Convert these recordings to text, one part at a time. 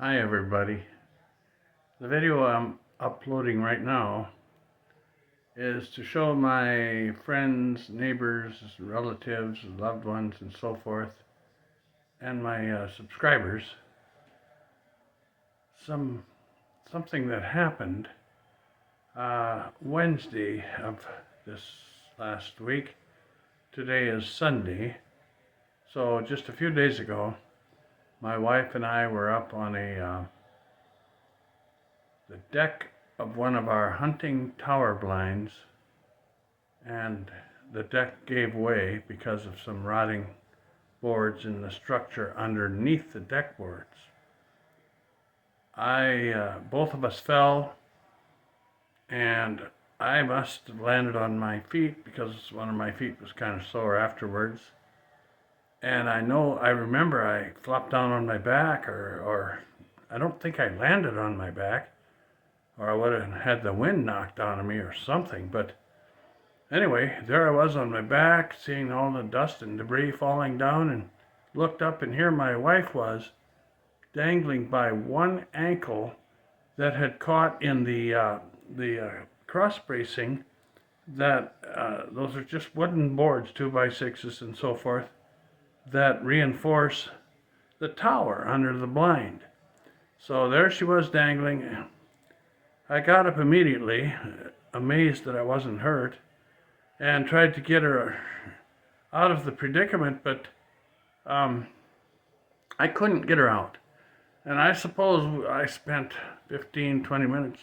Hi everybody. The video I'm uploading right now is to show my friends, neighbors, relatives, loved ones, and so forth, and my subscribers something that happened Wednesday of this last week. Today is Sunday, so just a few days ago, my wife and I were up on the deck of one of our hunting tower blinds, and the deck gave way because of some rotting boards in the structure underneath the deck boards. Both of us fell, and I must have landed on my feet because one of my feet was kind of sore afterwards. And I remember I flopped down on my back, or I don't think I landed on my back, or I would have had the wind knocked out of me or something. But anyway, there I was on my back, seeing all the dust and debris falling down, and looked up, and here my wife was, dangling by one ankle that had caught in the cross bracing. Those are just wooden boards, 2x6s and so forth, that reinforce the tower under the blind. So there she was dangling. I got up immediately, amazed that I wasn't hurt, and tried to get her out of the predicament, but I couldn't get her out. And I suppose I spent 15-20 minutes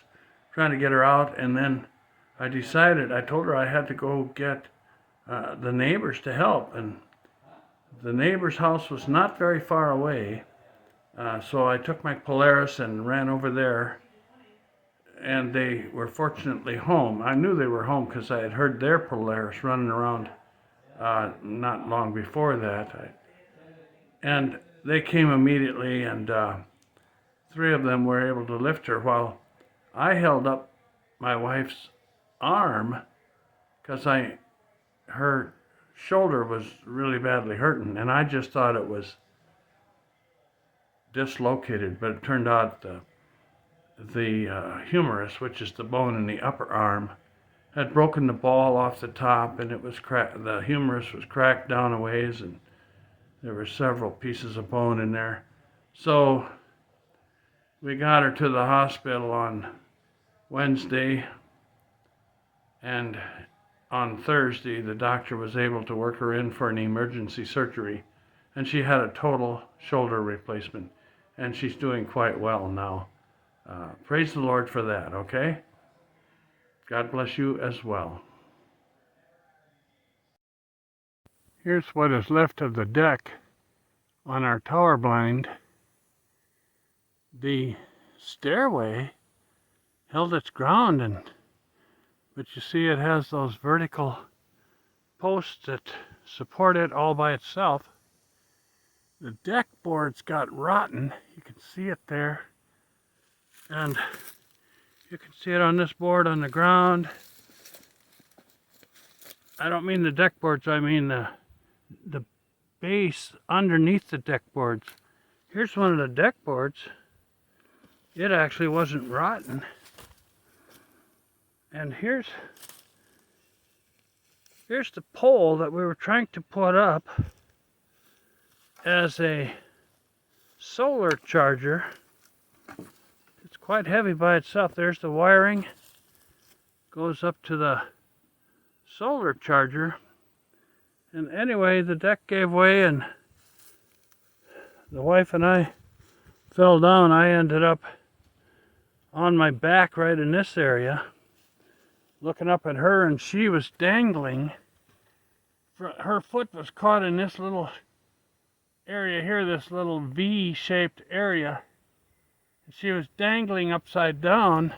trying to get her out, and then I told her I had to go get the neighbors to help, and the neighbor's house was not very far away, so I took my Polaris and ran over there, and they were fortunately home. I knew they were home because I had heard their Polaris running around not long before that. And they came immediately, and three of them were able to lift her while I held up my wife's arm because her shoulder was really badly hurting, and I just thought it was dislocated, but it turned out the humerus, which is the bone in the upper arm, had broken the ball off the top, and it was the humerus was cracked down a ways, and there were several pieces of bone in there. So we got her to the hospital on Wednesday, and on Thursday the doctor was able to work her in for an emergency surgery, and she had a total shoulder replacement, and she's doing quite well now. Praise the Lord for that, okay? God bless you as well. Here's what is left of the deck on our tower blind. The stairway held its ground, but you see it has those vertical posts that support it all by itself. The deck boards got rotten. You can see it there. And you can see it on this board on the ground. I don't mean the deck boards, I mean the base underneath the deck boards. Here's one of the deck boards. It actually wasn't rotten. And here's the pole that we were trying to put up as a solar charger. It's quite heavy by itself. There's the wiring. Goes up to the solar charger. And anyway, the deck gave way, and the wife and I fell down. I ended up on my back right in this area, looking up at her, and she was dangling. Her foot was caught in this little area here, this little V-shaped area. She was dangling upside down,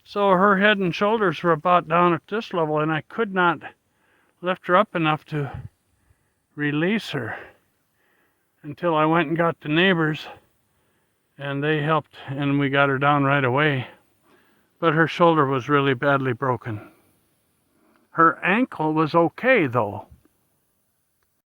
so her head and shoulders were about down at this level, and I could not lift her up enough to release her until I went and got the neighbors, and they helped, and we got her down right away. But her shoulder was really badly broken. Her ankle was okay though.